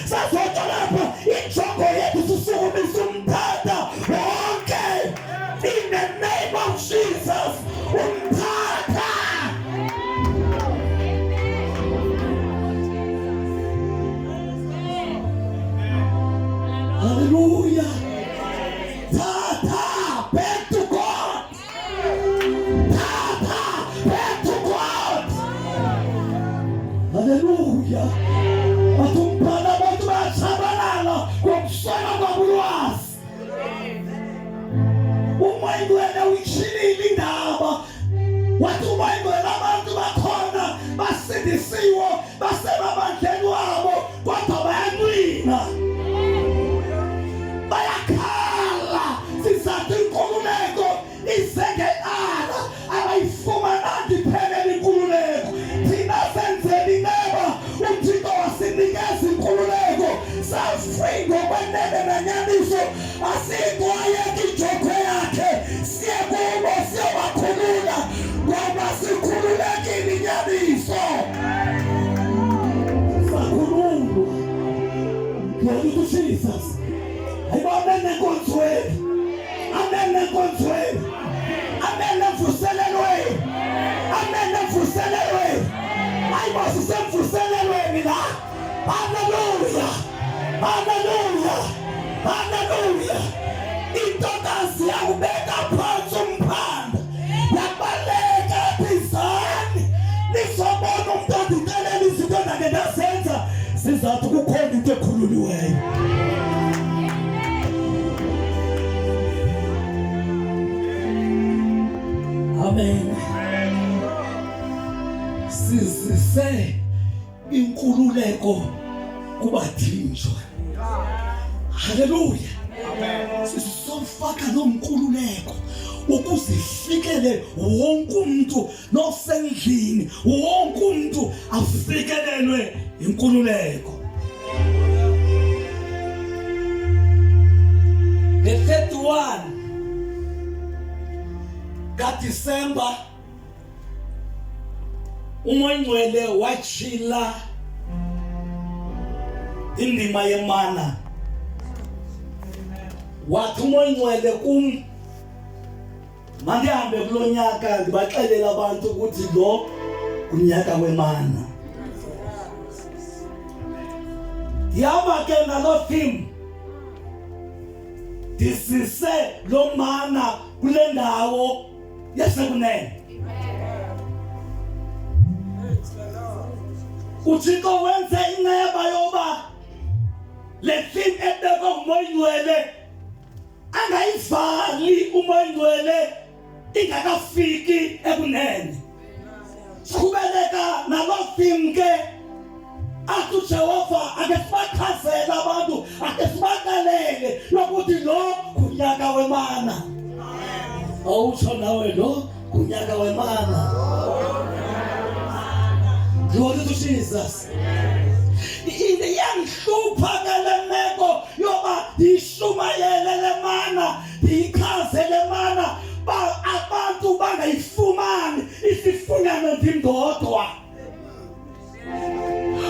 sazotsha lapha injongo yethu sisukumisa umtata wonke in the name of Jesus. Umtata. Hallelujah. Tata, back to God. Tata, back to God. Hallelujah. Batumpana bantu basabalala kumsana kwabulwazi. Umayingwena uyishilile indaba. Wathi umayingwena abantu bakhona basindisiwe basebabandleni wabo kodwa bayanqina. Bayakhala sisathi inkululeko izengeala abayifumana ndiphelele inkululeko. Thina senzele ineba uThixo wasinikeza inkululeko safree ngokwenene nanyaniso asikwaye injongo yakhe siyekubo siyabakhulula ngoba sikhululekile inyaniso sakhululwa. Glory to Jesus. Amen enkonzweni. Amen enkonzweni. Amen emvuselelweni. Amen emvuselelweni. Ayibo sisemvuselelweni la. Hallelujah. Hallelujah. Hallelujah. Intokazi yakubeka phansi umphanda. Yabaleka bizani. Nizobona umuntu odikelela izinto nangenasenza sizathu kukhona into ekhululiweyo. Amen. Sizise inkululeko kubathinjwa. Hallelujah. Amen. Sisofaka nomkululeko ukuzifikele wonke umuntu nosendlini wonke umuntu afikelelwe inkululeko. The 31 kaDisemba uMongcwele wachila indima yeManna. Wathi uMongcwele mandihambe kulonyaka ndibaxelela abantu ukuthi lo unyaka weManna. Yaba ke nalo theme disise lo Manna kule ndawo yasekunene. uThixo wenze inceba yoba le theme ebekwe uMongcwele angayivali uMongcwele ingakafiki ekunene. Siqhubeleka nalo theme ke athi Jehova akesibakhazela abantu akesibakalele lokuthi lo kunyaka weManna. Awutsho nawe lo kunyaka weManna. Glory to Jesus. Iyangihlupha ngale meko yoba ishumayele le Manna ikhaze le Manna abantu bangayifumani isifunano ndindodwa.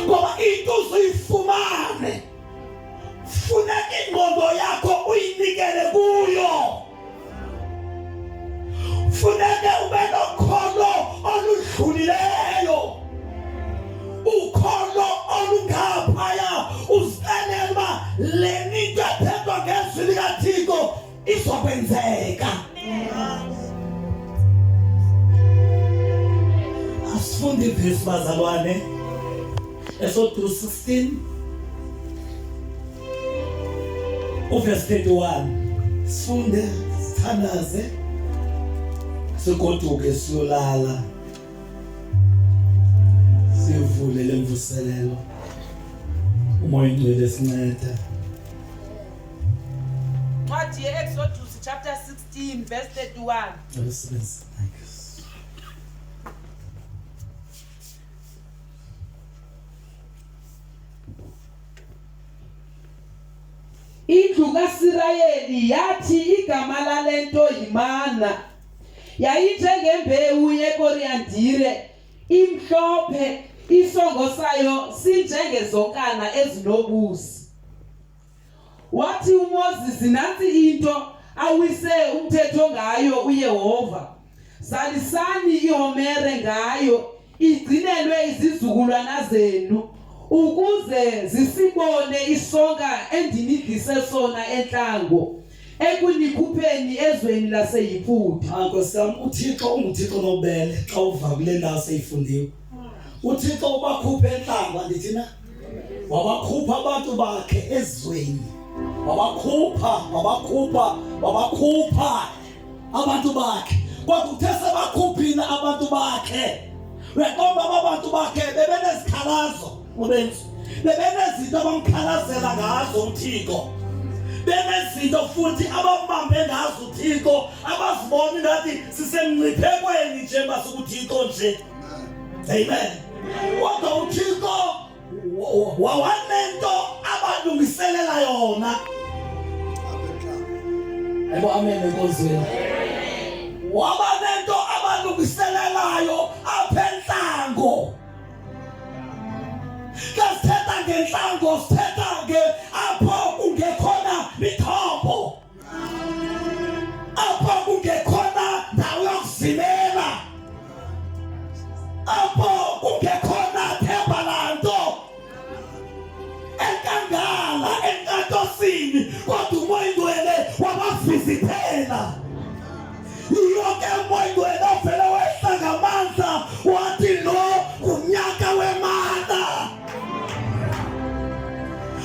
Ngoba into uzifumane funeka ingqondo yakho uyinikele kuyo. Funeka ube nokholo oludlulileyo. Ukholo olungaphaya uzixelele uba le nto ethethwa ngezwi likaThixo izokwenzeka. Asifunde ivesi bazalwane eSodus 16 uverse 31. Sifunde sithandaze sigoduke siyolala sivule lemvuselelo umoya ingcwele sinceda. Ncwadi ye-Exodus chapter 16 verse 31. Indlu kaSirayeli yathi igama lalento yiManna. Yayinjengembewu yekoriyandire imhlophe isongo sayo sinjengezonkana ezinobusi. Wathi uMoses nansi into awise umthetho ngayo uYehova. Salisani ihomere ngayo igcinelwe izizukulwana zenu ukuze zisibone isonga endinidlise sona enhlango ekunikhupheni ezweni laseYiphutha. Nkosami, uThixo unguThixo nobele xa uva kule ndawo seyifundiwe. uThixo ubakhuphe enhlango andithina wabakhupha abantu bakhe ezweni. Wabakhupha abantu bakhe. Kwakuthe sebakhuphile abantu bakhe. Wekomba abantu bakhe bebenezikhalazo ubenzi. Bebenezinto abamkhalazela ngazo uThixo. Benezinto futhi abambambe ngazo uThixo abazibona ngathi sisemnciphekweni nje basukuThixo nje. Amen. Kodwa uThixo wawanento abalungiselela yona. Ebo amen enkozweni. Wabanento abalungiselelayo apha enhlango. Kasithetha ngenhlango, sithetha ke apho kungekhona mithombo. Apho kungekhona ndawo yokuzimela. Apho kungekhona themba lanto. Enkangala, enkatosini, kodwa umoya ngcwele wabavizithela. Yonke umoya ngcwele ovela wehla ngamandla wathi lo unyaka weManna.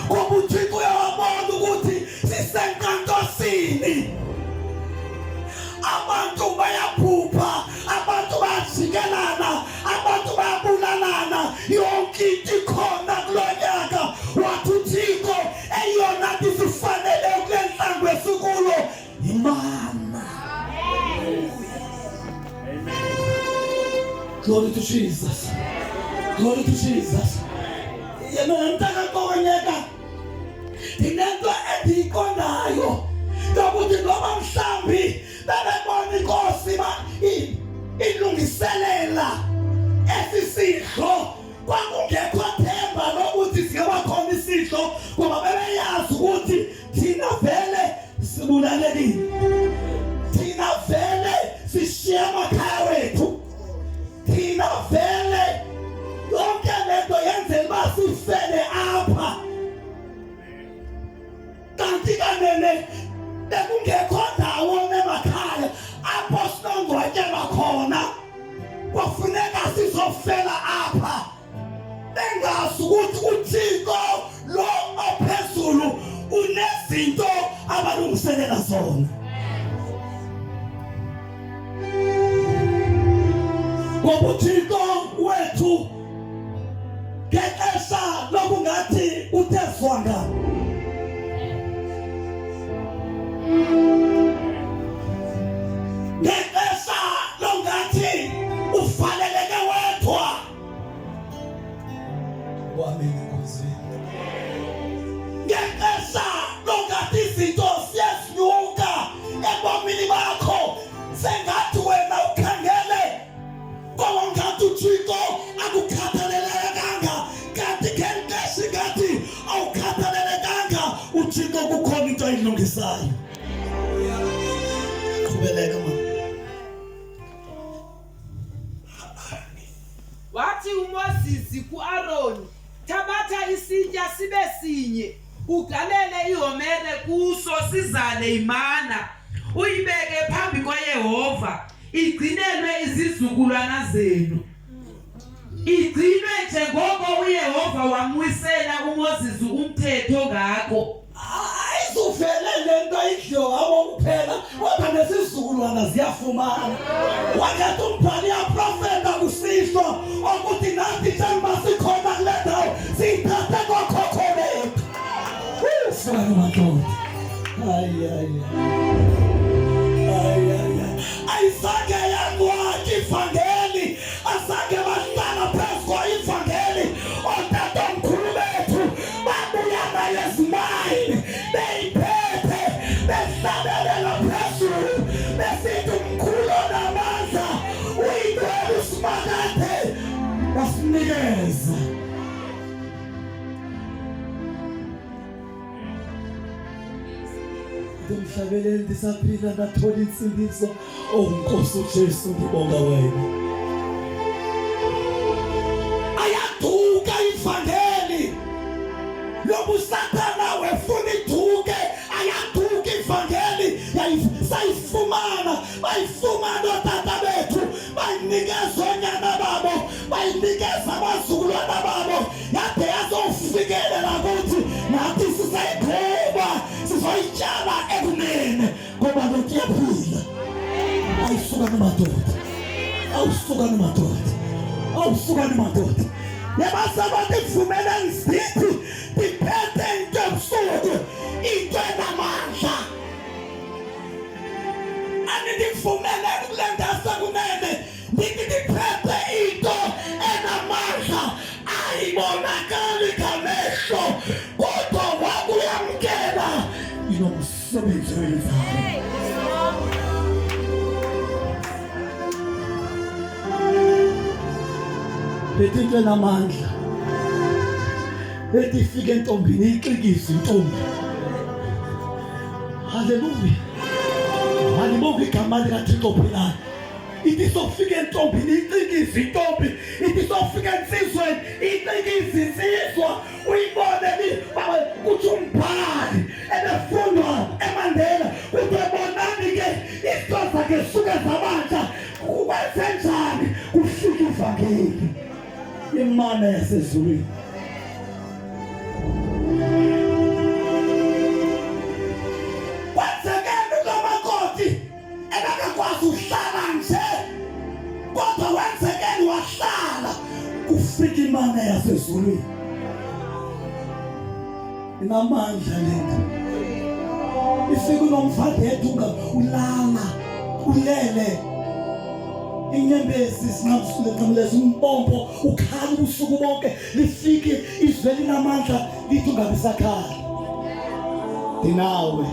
Ngoba uThixo uyabona ukuthi sisenkantosini. Abantu bayaphupha, abantu bayajikelana, abantu bayabulalana. Yonke into ikhona kulonyaka. Wathi uThixo eyona nto sifanele kule nhlango esikulo iManna. Glory to Jesus. Glory to Jesus. Yena mntaka konyeka. Dinento endiyiqondayo. Ngokuthi noma mhlambi bebebona inkosi ilungiselela esisidlo kwakungekho themba lokuthi singaba khona isidlo ngoba bebeyazi ukuthi thina vele sibulalekile. Thina vele sishiye amakhaya wethu. Thina vele yonke lento yenzela uba sifele apha. Kanti kanene bekungekho ndawo emakhaya apho sinongcwatyelwa khona. Kwafuneka sizofela apha. Bengazi ukuthi uThixo lo ophezulu unezinto abalungiselela zona. Ngoba uThixo wethu ngexesha lokungathi uthe zwanga. Ngexesha longathi uvaleleke wedwa. Amen enkosi. Ngexesha longathi izinto siyasinyuka ebomini bakho sengathi wena ukhangele ngoba ngathi uThixo akukhathalelekanga. Kanti ngexesha ngathi awukhathalelekanga uThixo kukhona into ayilungisayo. Qhubeleka mama. Wathi uMoses kuAaroni, thabatha isitya sibe sinye, ugalele ihomere kuso sizale iManna, uyibeke phambi kwaYehova, igcinelwe izizukulwana zenu. Igcinwe njengoko uYehova wamwisela uMoses umthetho ngako. Ayizuvele lento idliwa ngabo kuphela kodwa nesizukulwana ziyafumana. Wangathi umbhali yaprofeta kusihlo ukuthi nathi njengoba sikhona kule ndawo siyithathe kokhokho bethu. Sibonga madoda. Ayizange yangwathi ivangeli, azange bahlala phezu kwa-ivangeli. Otatomkhulu bethu babuya nayo ezimayini beyiphethe behlabelela phezulu besithi umkhulu onamandla uyintwele usimakade basinikeze. Umhlabeleli ndisaphila ndathola insindiso. Oh Nkosi uJesu ngibonga wena. Ayaduka ivangeli. Lobu Sathana wefuna iduke, ayaduka ivangeli. Sayifumana, bayifumana otata bethu, bayinikeza onyana babo, bayinikeza abazulwana babo. Yade yazofikelela kuthi nathi sisayiphuma, sizoyitshala ekunene ngoba lokuyaphila. Awusukani madoda. Awusukani madoda. Awusukani madoda. Yabasabathi kuvumela izithi diphethe into ebusuku, into enamandla. Anidivumele kule ndasa kunene, diphethe into enamandla. Ayibonakali ngamehlo, kodwa wakuyamkela inomsebenzi wenzayo. Lethi into enamandla lethi ifike entombini ixikise intombi. Haleluya. Alibonga igama likaThixo phela. Ithi sofika entombini ixikise intombi. Ithi sofika ensizweni ixikise insizwa. Uyibone baba kuthi umbhali ebefundwa eMandela kuthi bonani ke isixhosa ke suke zabantu kuba senjani kufika ivangeli. Imana yasezulwini. Kwenzekeni kamakoti ebekakwazi uhlala nje, kodwa wenzekeni wahlala kufika imana yasezulwini. Inamandla lento. Ifika unomfadethu ulala ulele. Inyembezi singamsule nqamleza umpompo ukhala ubusuku bonke lifike izwe linamandla lithi ungabisakhala. Dinawe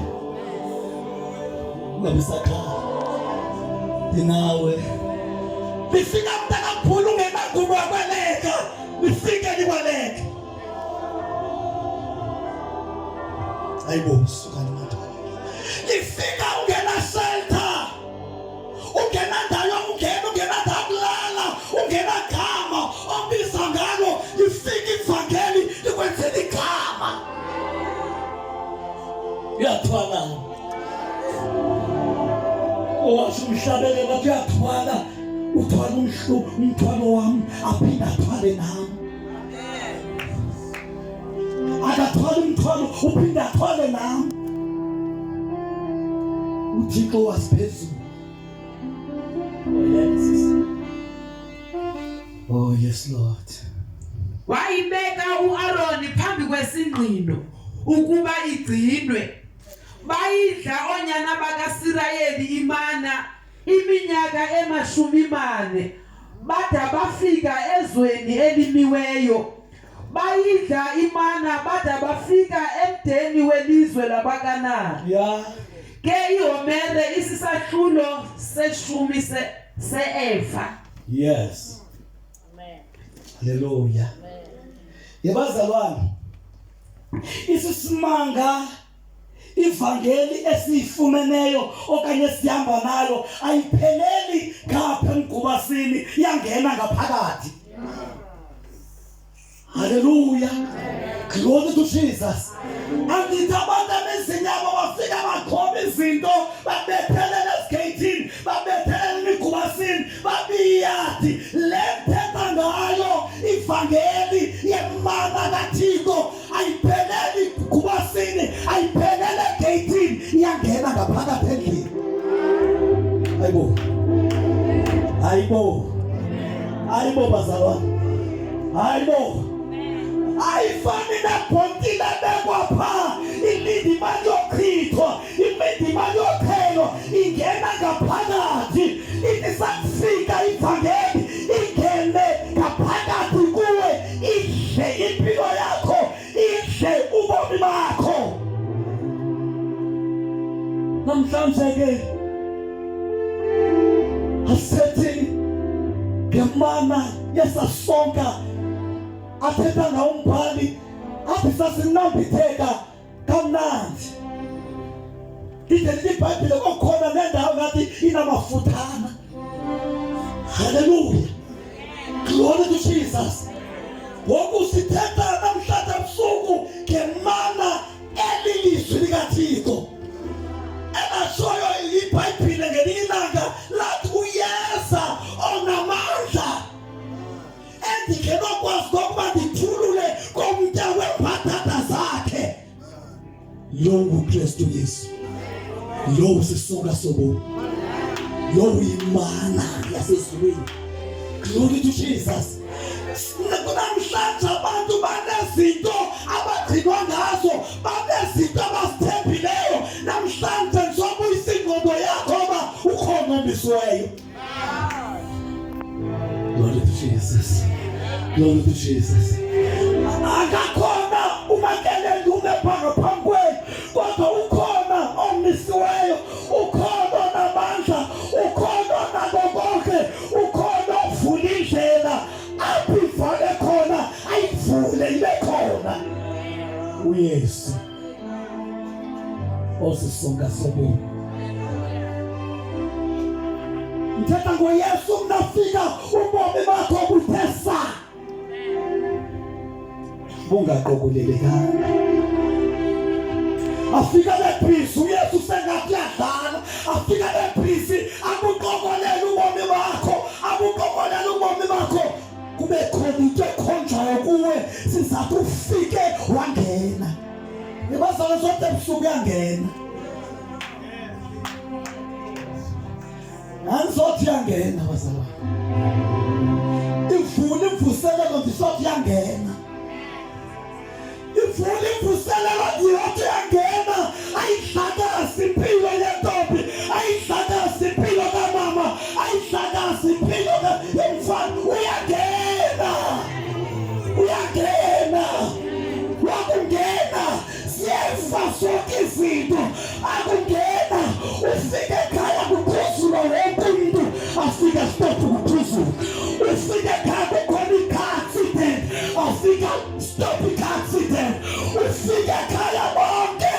ungabisakhala. Dinawe lifika mntakaphula ungenagubo yakweleka, lifike likweleka. Ayibo sukani madoda. Lifika ungena shelter, ungena ndayo, ungena dakulala, ungena gama obiza ngalo. Lifika ivangeli likwenzela igama. Uyathwala. Owasho umhlabele bathi uyathwala. Uthwala umthwalo wami aphinda athwale nami. Akathwala umthwalo uphinda athwale nami. uThixo wasiphezulu. Oh yes Lord. Wayibeka uAaroni phambi kwesingqino ukuba igcinwe. Bayidla onyana bakaSirayeli imana iminyaka 40 bada bafika ezweni elimiweyo. Bayidla imana bada bafika emdeni welizwe labaKanani. Yeah. Ke ihomere isisahlulo seshumi se-efa. Yes. Amen. Hallelujah. Amen. Yabazalwane. Isisimanga ivangeli esifumeneyo okanye sihamba nalo ayipheleli ngapha emgubasini yangena ngaphakathi. Hallelujah. Glory to Jesus. Andithi abantu abezinyama bafika bakhoba izinto babethelele esigeyithini, babethelele imigubasini, babiyathi lethetha ngayo ivangeli yemana kaThixo ayipheleli imigubasini, ayiphelele egeyithini, iyangena ngaphakathi endlini. Hayibo. Hayibo. Hayibo bazalwane. Hayibo. Ayifani napontile bekwapha ilindi imali yochithwa, imali yothelo ingena ngaphakathi. Ithi sakufika ivangeli ingene ngaphakathi kuwe, idle impilo yakho, idle ubomi bakho. Namhlanje ke asethi ngemana yesasonka athetha ngawumbhali athi sasinambitheka kamnandi. Lideli iBhayibhile kokhona nendawo ngathi inamafuthana. Hallelujah. Glory to Jesus. Woku sithetha namhlanje ebusuku ngemana elilizwi likaThixo. Elashoyo iBhayibhile ngelinye ilanga lathi uyeza onamandla. Endikenokwazi ukuba ndithulule komntu wempatata zakhe. Lo nguKristu Yesu. Lo usisonga sobo. Lo uyimana yasezulwini. Glory to Jesus. Namhlanje abantu banezinto abagcinwa ngazo, banezinto abazithembileyo. Namhlanje ngizobuyisa ingqondo yakho ngoba ukhona ombisiweyo. Glory to Jesus. Glory to Jesus. Akakhona uMakeleni ungepha phambi kodwa ukhona omisiweyo, ukhona onamandla, ukhona onako konke, ukhona ovula indlela apho ivale khona ayivule ibe khona. uYesu osisonga sobo. Mtata ngoYesu mnafika ubomi bakho buthesa. Bungaqokolelekanga. Afika lephisi uYesu sengathi yadlala. Afika lephisi akuqokolela ubomi bakho, akuqokolela ubomi bakho. Kube khona into ekhonjayo kuwe sizathi ufike wangena. Ibazalo zonke ebusuku yangena. Angizothi yangena bazalwane. Ivule imvuselelo ndizothi yangena. Ivule imvuselelo ndiyothi yangena. Ayidlaka isimpilo yentombi, ayidlaka isimpilo kamama, ayidlaka isimpilo yemfana. Uyangena. Uyangena. Wakungena. Siyeva zonke izinto. Akungena. Ufike ekhaya kuphuzula wonke umuntu. Afika stop kuphuzula. Ufike ekhaya kukhona i-accident. Afika stop i-accident. Ufike ekhaya bonke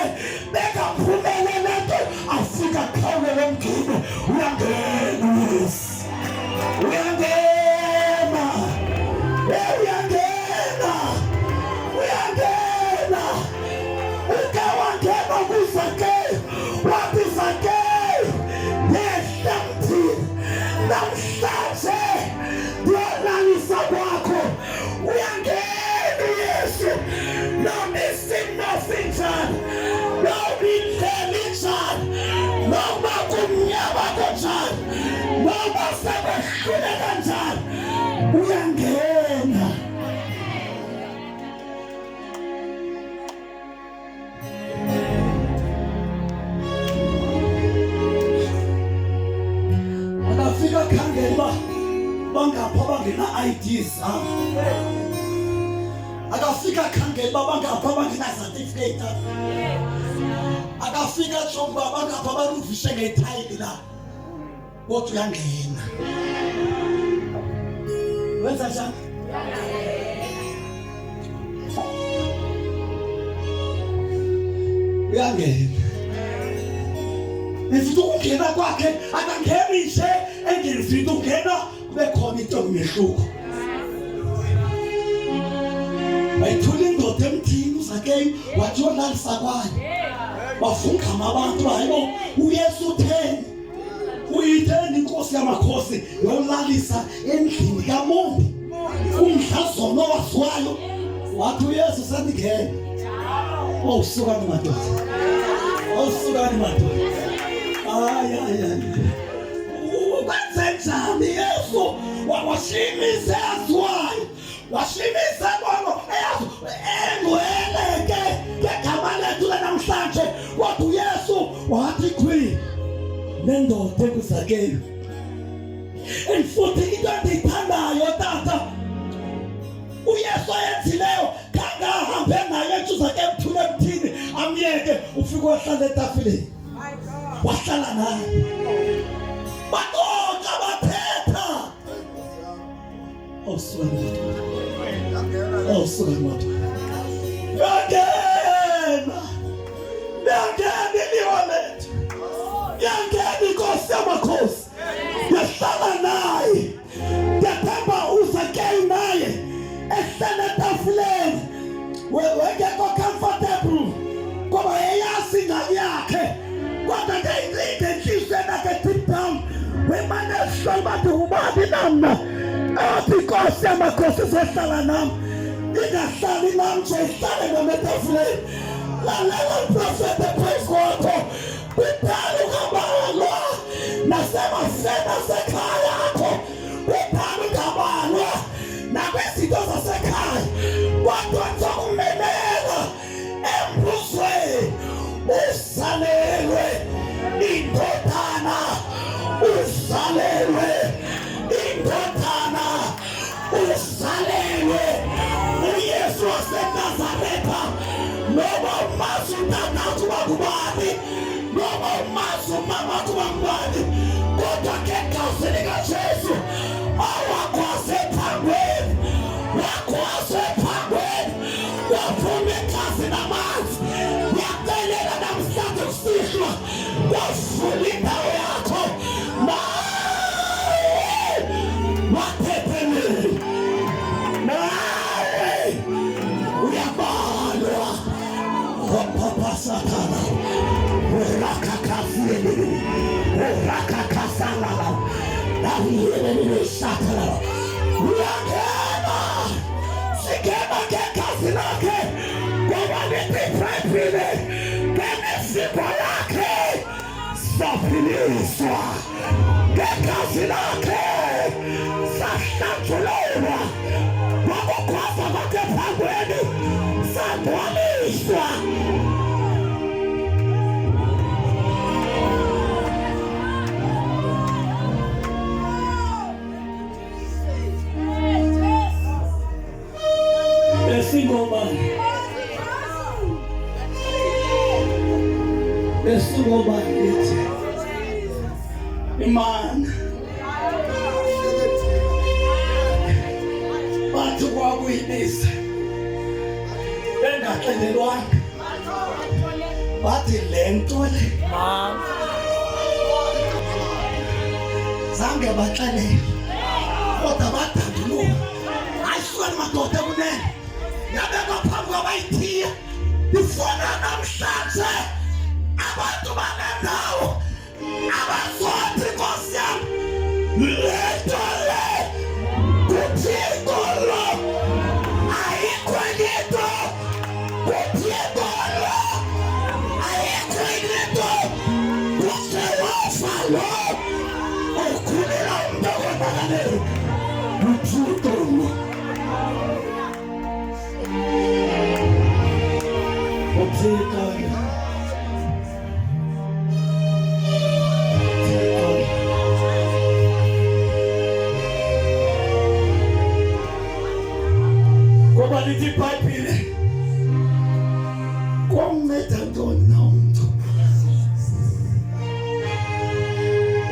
bekaphumelele nto. Afika khawule umkhulu. Uyangena Yesu. Uyangena. Uyangena. Uyangena. Uke wangena kuzake. Wabizake. Yeshamthi. Namhlanje. Diyonalisa kwakho. Uyangena Yesu. No missing nothing njani. No bidleli njani. No makumnyama njani. No masebehluleka njani. Uyangena. Akafika khangela bangapha bangena IDs akafika khangela bangapha bangena certificate akafika chomba bangapha barufishe ngetile la kodwa uyangena wenza njani uyangena Nifito ukungena kwakhe akangeni nje engifito ukungena kube khona into emehluko. Bayithula indoda emthini uzake wathi yonalisa kwaye. Bafunga abantu hayibo uYesu utheni. Uyitheni inkosi yamakhosi yonalisa endlini kaMombi. Umhlazono waswayo wathi uYesu sendingena. Usuka madoda. Usuka madoda. Ukwenzenjani Yesu washimize azwayo washimize bona engweleke ngegama lethu namhlanje kodwa uYesu wathi khwi nendoda ekuzakeni and futhi into endiyithandayo tata uYesu ayenzileyo kangahambe naye etsuzake emthule emthini amyeke ufike wahlala etafileni wahlala naye badoka bathetha osuka yangena liwalethu engekho comfortable ngoba eyasinga yakhe kodwa ngeyinto enhliziyo yakhe deep down wemane ehlala bathi ubani namna athi Nkosi yamakhosi izohlala nami ingahlali nami nje ihlale nometafuleni lalela uprofeta phezu kwakho kudala ungabalwa nasemafeni asekhaya yakho kudala ungabalwa nakwezinto zasekhaya kodwa ngizokumelela embuzweni usalelwe indodana usalelwe indodana usalelwe uYesu waseNazaretha noma umazi utata kuba kubani noma umazi umama kuba kubani kodwa ngegazi likaJesu awakwase phangweni wakwase phangweni waphuma igazi namanzi yacelela namhlanje kusihlwa wavula indawo yakho waphephelele nawe uyabalwa wapapasakala urakakafiyeli urakakasala awiyelelesakala uyakema sikema ngekazi lakhe ngoba nitiprepile ngemisipho yakhe saphiliswa ngekazi lakhe sahlanjulelwa ngokukhwaza kwakhe phangweni sagcwaliswa esingobani lithi imana bathi kwakuyibisa bengaxelelwanga bathi le nto le zange baxelele kodwa badanduluka ayiswani madoda ekunene yabekwa phambi kwabayithiya ifuna namhlanje abantu banendawo abazothi Nkosi yami le nto le kuthixo lo ayikho into kuthixo lo ayikho into kusewafa lo ukhulela umntu okwembakalelo kuthixo lo kuthixo lithi iBhayibhile kwamnceda ntoni na umntu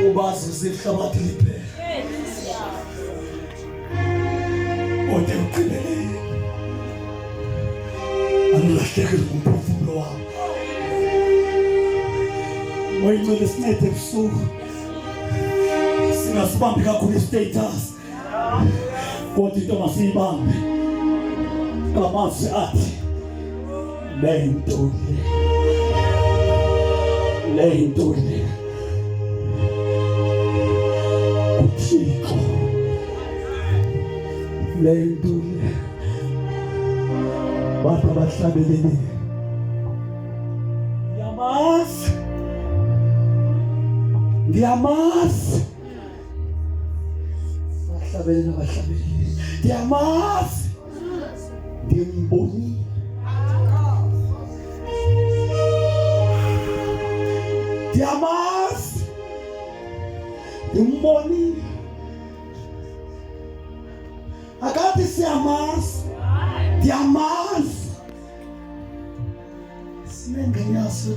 ubazi ihlabathi liphela ode uqinelele anulahlekele kumphefumulo wakho wayimele sincede ebusuku singasibambi kakhulu istatus kodwa into masiyibambe kamazwi athi le nto uThixo le nto bathi abahlabeleli ndiyamazi bahlabeleli ndiyamazi ndimbonile ndiyamazi ndimbonile akathi siyamazi ndiyamazi sinengenyaso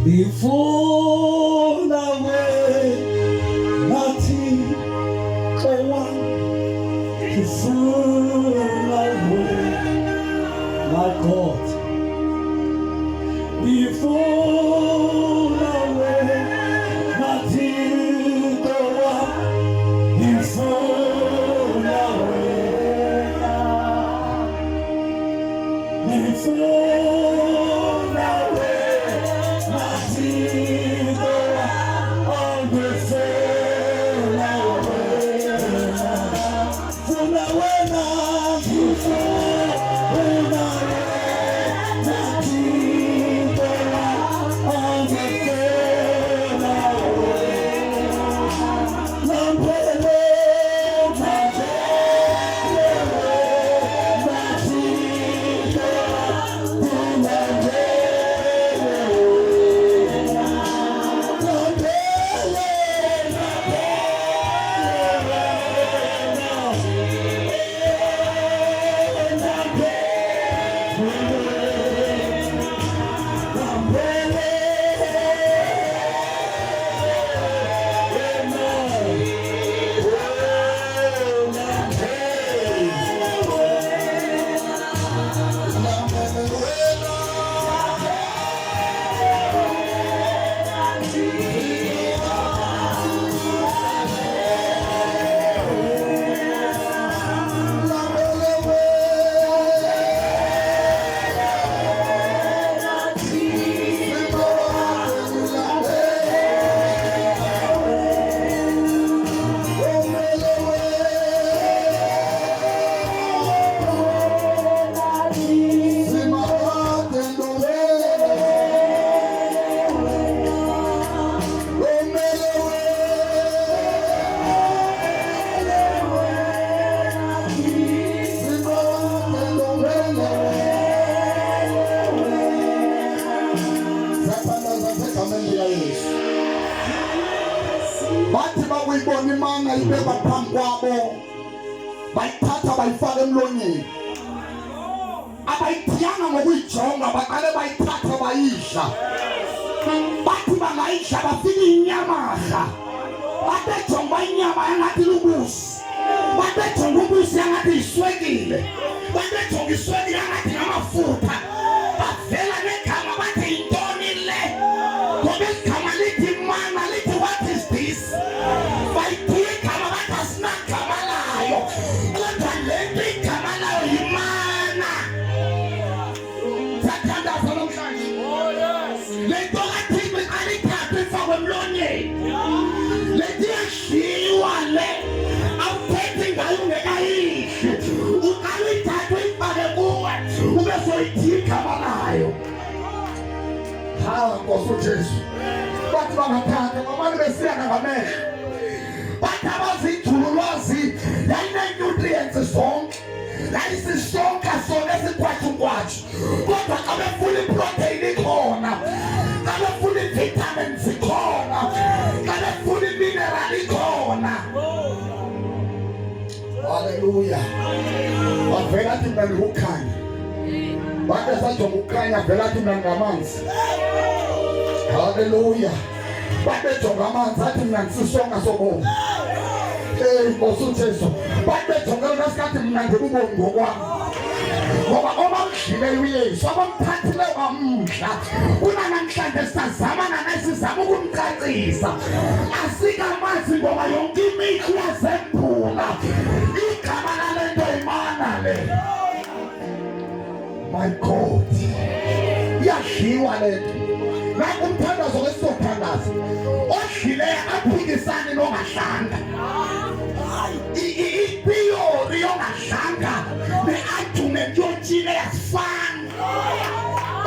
ndifuna my God, before the way, nothing go on, before bayibona imana ibekwa phambi kwabo bayithatha bayifaka emlonyeni abayithiyanga ngokuyijonga baqale bayithatha bayidla bathi bangayidla bafika inyamaha babejonga inyama yangathi lubusi babejonga ubusi yangathi iswekile babejonga iswekile yangathi ngamafutha bavela negama bathi yintoni le ngoba igama lithi Manna lithi what is this bayithiye igama bathi asinagama layo kodwa le nto igama layo yiManna sathandaza namhlanje le nto kaThixo alithathe ifakwe emlonyeni le nto iyashiywa le awuthethi ngayo ungekayidli ukalithathe ifake kuwe ube soyithi igama layo Nkosi uJesu bathi bangathatha ngamanye besiyana ngamehlo bathi abazithulu lwazi yayine-nutrients zonke yayisisonka sona esikhwatshu-khwatshu kodwa xa befuna iprotein ikhona xa befuna i-vitamins ikhona xa befuna imineral ikhona Haleluya bavela athi mna ndikukhanya bathi sajonga ukukhanya vela athi mna ngamanzi Haleluya babejonga amanzi athi mna ndisisonka sobomi Nkosi uJesu babejonga naskathi mna ndibubomi ngokwami ngoba obamdlileyo uYesu abamthathileyo bamdla kunanamhlanje sisazamana naye sizama ukumcacisa asikamazi ngoba yonke imihlo yazembula igama lale nto iManna le My God iyadliwa le nto nakumthandazo kwesizothandaza odlileyo aphikisane nongadlanga ithiyori yongadlanga ne-argument yotshile yasifana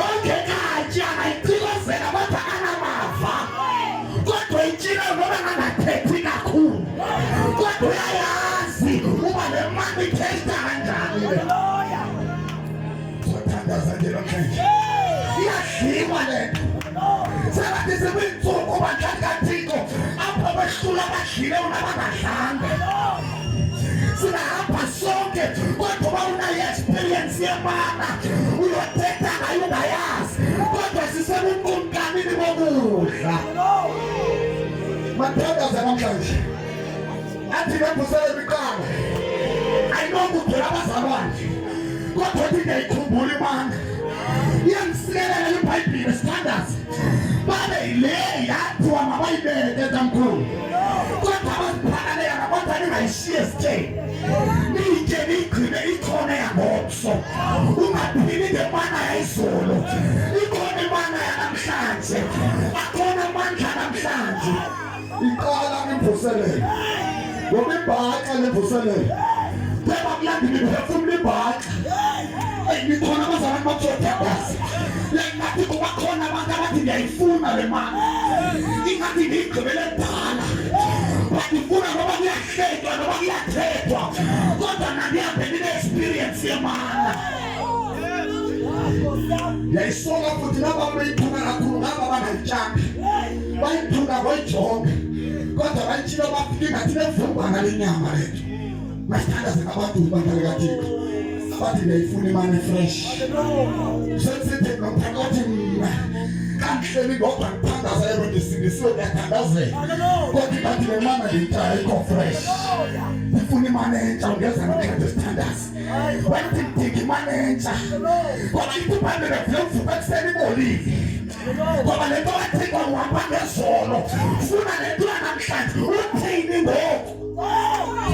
ongekatshi angayicilozela bathi akanamava kodwa itshile noba ngangathethi kakhulu kodwa uyayazi uba le mani ithesta kanjani le zothandaza nje namhlanje iyadliwa le nto Sabathi sebuyinsuku badlali kaThixo apho behlula abadlile unabangadlanga singahamba sonke kodwa uba unayo experience yeManna uyothetha ngayo ungayazi kodwa sisebunkumkanini bokudla mathandaza namhlanje athi nebhusele imiqala ayinokuphela abazalwane kodwa athi ngiyayikhumbula iManna iyangisilelela iBhayibhile sithandaza babe yile yathiwa mabayibeke tamkhulu kodwa abaziphakaleka kodwa ningayishiye sithe ijeni igcine ikhona yangomso ungaphili ngemana yayizolo ikhona imana yanamhlanje akhona amandla namhlanje iqala imvuselelo ngoba ibhaxa lemvuselelo beba kulandini phefumula ibhaxa ngikhona abazalwane bakuzothandasa lengathi kuba khona abantu abathi ngiyayifuna le mali ingathi ngiyigqibele kudala badifuna ngoba kuyahlekwa noba kuyathethwa kodwa nandihambe ndine-experience yemana yayisoka futhi naba bayithuna kakhulu ngaba bangayitshanga bayithuna boyijonge kodwa bayitshilo bafika ingathi nevumbana lenyama lethu masithandaze ngabantu bantale kathixo bathi ngiyayifuna imane fresh sesithi nomphakathi mna kanhleli kodwa ngithandaza yebo ndisindisiwe ngiyathandazela kodwa ngathi le mana ngiyitshaya ikho fresh ngifuna imane entsha ungeza namhlanje sithandaze wathi ngidinga imane entsha ngoba itubambele vuka ekuseni ibolile ngoba le nto wathikwa nguhamba ngezolo funa le nto yanamhlanje uthini ngoku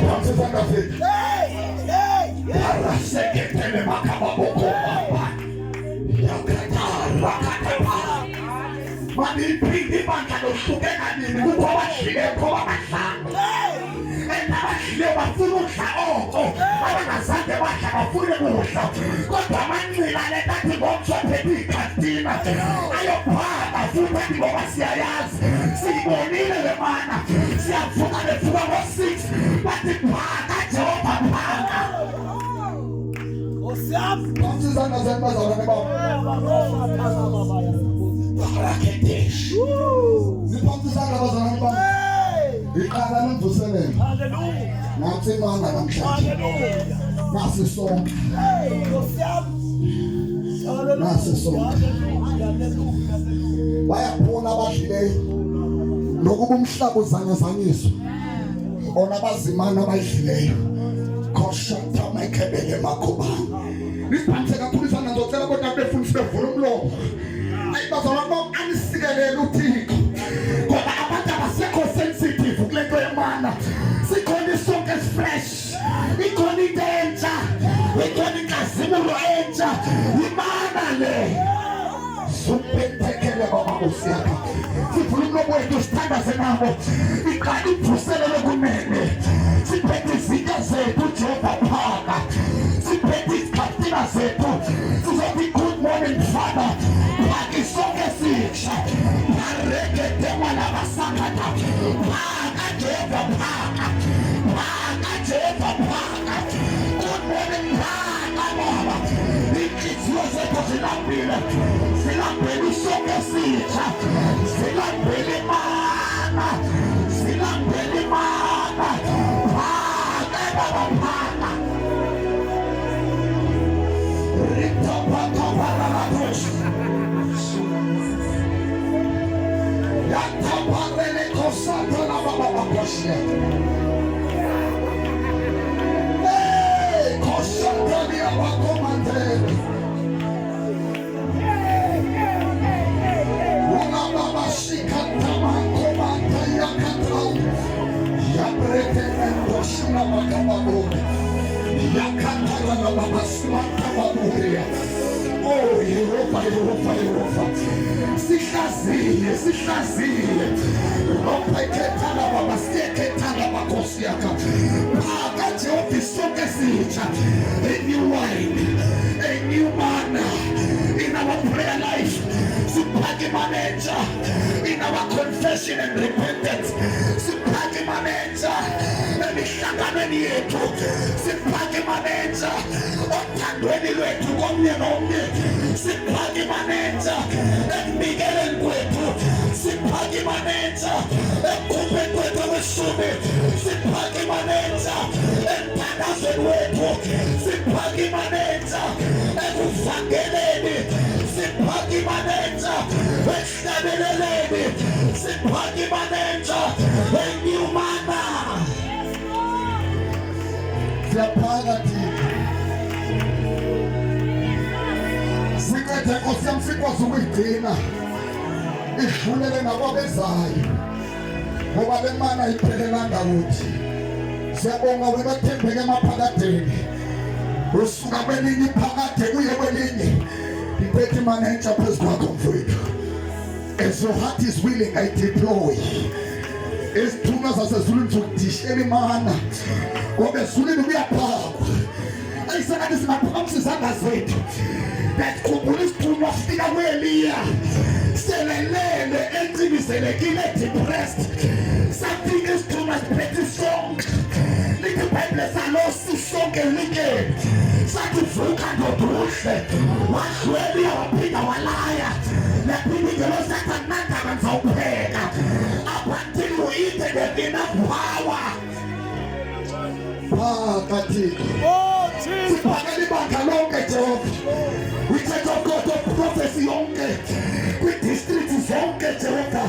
wamsesandazeli araseketele makababoko baba yakatara kataba maniphingi bandla lohlukena nini kukho abadlilekho babahlanga abadlile bafuna udla oko abangazange badla bafune kudla kodwa amancila letathi ngomsophethe ikantina ayophaka futhi athi ngoba siyayazi siyibonile le mana siyavuka bevuka ngo-6 bathi phaka Jehova phaka Bamsizana zembazalwane baraketesh ziphamsizana abazalwane bam iqala lemvuselelo nathi imana namhlanje nasi sonke bayaphuna abadlileyo nokuba umhlaba uzanyazanyiswa ona bazimana abayidlileyo koshata maikebele makubani niphathe kakhulu isandla ngizocela kodwa befundisi bevula umlomo ayibazalwane bam anisikelele uThixo ngoba abantu abasekho sensitive kule nto yemana sikhona isonke esifresh ikhona into entsha ikhona inkazimulo entsha imana le supethekele baba Nkosi yakho sivula umlomo wethu sithandaze nabo iqala imvuselelo kunene siphethe izinto zethu Jehova phaka siphethe izikhathina zethu sizothi good morning Father phaka isonke esitsha arekete malabasakata phaka Jehova phaka Jehova phaka good morning phaka baba inhliziyo zethu zilambile isonke esitsha zilambile imana zilambile imana phaka baba phaka Yataparele kosata la baba bakoshia. Hey, kosata ni abakomande. Una baba shikata makomanda yakata. Yabrete endoshina makababore. Yakata la baba smata baburia. Oh, Europa. Sihlaziye. Europa ikethala baba sikethala bakosi yakha. Phaka Jehova isonke esitsha. A new wine, a new manna in our prayer life. Siphake manager in our confession and repentance. Siphake manager emihlanganweni yethu. Siphake manager othandweni lwethu komnye nomnye. Siphake manager ekubikeleni kwethu. Siphake manager ekukhupheni kwethu kwesumi. Siphake manager emthandazweni wethu. Siphake manager ekuvangeleni. Siphake manager esihlabeleleni. Siphake manager enyumana. Siyaphakathi sincede Nkosi yami sikwazi ukuyigcina idlulele nababezayo ngoba le mana ayiphelelanga kuthi. Siyabonga wena othembeke emaphakadeni usuka kwelinye phakade kuye kwelinye deputy manager phezu kwakho mfowethu. As your heart is willing, I deploy. Isithunywa sasezulwini sokudishela imana ngoba ezulwini kuyaphakwa. Ayisanathi singaphakamisa izandla zethu besikhumbula isithunywa sifika kweliya selelele encibizelekile depressed safika isithunywa siphethe isonke lithi ibhayibhile salosi sonke like sathi vuka ndoduhle wadlweliya waphinda walaya laphinda ingelo sathi nandaba nizawupheka up until you eat and enough power. Oh, Jesus. We take up God of prophecy onke. We district is onke Jehovah.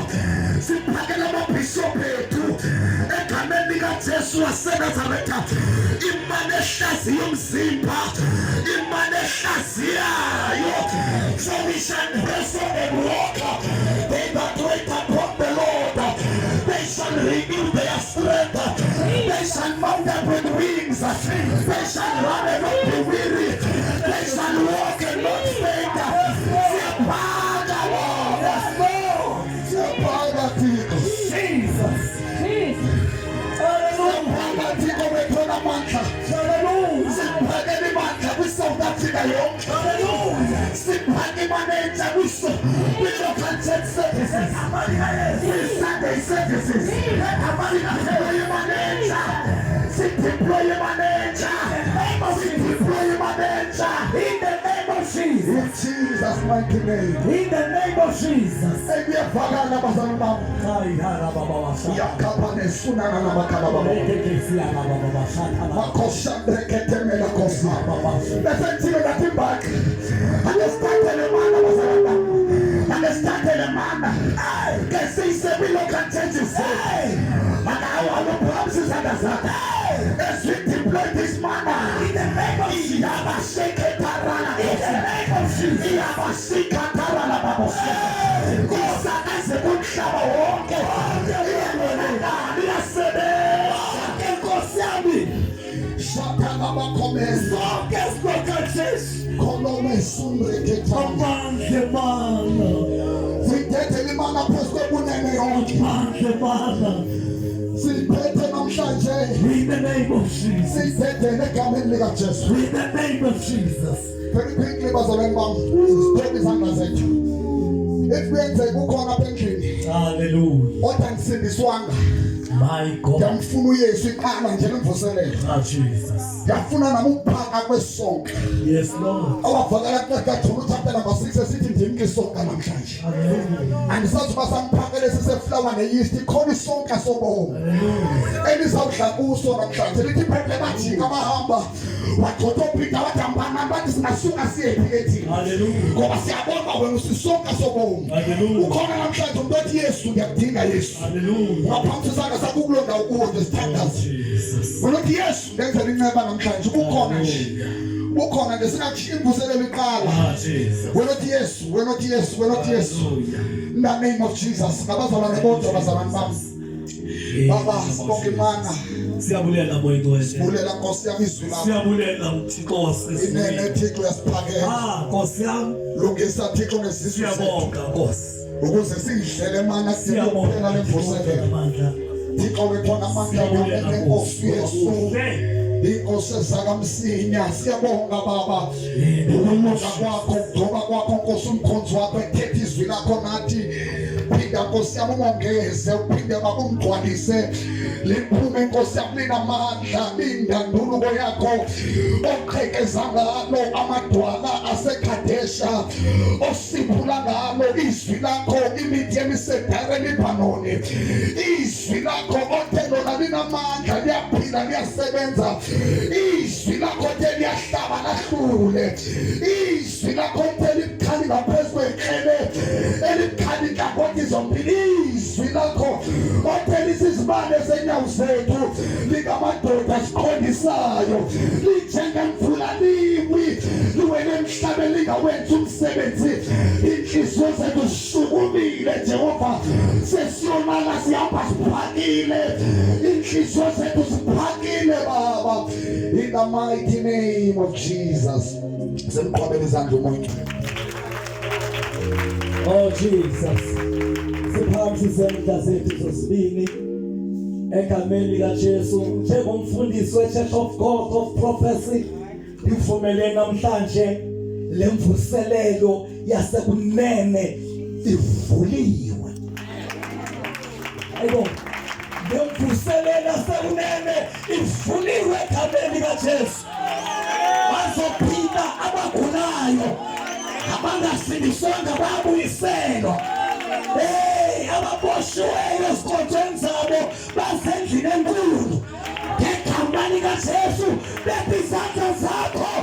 Sipakela mabishop tu. Egameni lika Jesu waseNazaretha. Imane ehlazi yomzimba. Imane ehlazi yayo. So we shall press on and walk. They that wait upon the Lord. They shall renew their strength. They shall mount up with wings. They shall run and not be weary. They shall walk and not faint. Jesus. South Africa, Sunday services. In the name of Jesus. In Jesus' mighty name. In the name of Jesus. Understand the man. Can say several local churches. And our promises and as we deploy this manna in the name of Jesus. In the name of Jesus. In the name of Jesus. In the name of Jesus. Very quickly, hallelujah. What I'm saying is one. My God. Jesus. Yes, Lord. And such person is a flower and yeast. He called his song as so. And it's out like also a little problematic. What topic out and Manna is as soon as he hallelujah. Go as a when we song as so. Who call him trying to get yes to get thing is. Hallelujah. Google the standards. Well, yes, there's a remember I'm trying to book on it. Book on it. There's not cheap for selling car. We're not yes, we're not yes, we're not yes. In the name of Jesus. Baba, spoken manna. Siyabulela moyo wethu. Sibulela Nkosi yami izwi lakho. Siyabulela Nkosi. Inene Thixo yasiphakela. Nkosi yami. Lungisa Thixo nesizwe. Siyabonga Nkosi. Ukuze sidlele manna siyophela lemvuselelo. Thixo wethu namandla Nkosi Yesu. Inkosi zakamsinya siyabonga Baba. Ukumuka kwakho, ukugcoba kwakho Nkosi umkhonzi wakho ethethe izwi lakho nathi. Phinda Nkosi yami umongeze, uphinde bakumgcwalise. Liphume Nkosi yami linamandla, indanduluko yakho. Oqhekeza ngalo amadwala aseKadesha. Osiphula ngalo izwi lakho imithi yemisedare Libanoni. Izwi lakho othe lona linamandla, liyaphila liyasebenza. Izwi lakho liyahlaba lahlule. Izwi lakho likhali ngaphezu kwekhele. Elikhali ngakothi zombili. Izwi lakho othe lisizibane zenyawo zethu likamadoda siqondisayo. Lijengemvula liwi. Liwele emhlabeni lingawenzi umsebenzi. Inhliziyo zethu zisukumile Jehova. Sesiyonala sihamba siphakile. Inhliziyo zethu siphakile Baba. In In the mighty name of Jesus. Simqhubele izandla umuntu. Oh Jesus. Siphambi izandla zethu zosibini egameni lika Jesu njengomfundisi weChurch of God of Prophecy. Ngivumele namhlanje lemvuselelo yasekunene ivuliwe. Ayibona. Lemvuselelo yasekunene ivuliwe egameni lika Jesu. Bazophinda abagulayo abangasindiswanga babuyiselwa. Ababoshiweyo ezikhotsheni zabo basendlini enkulu. Ngegamani kaJesu bebizatha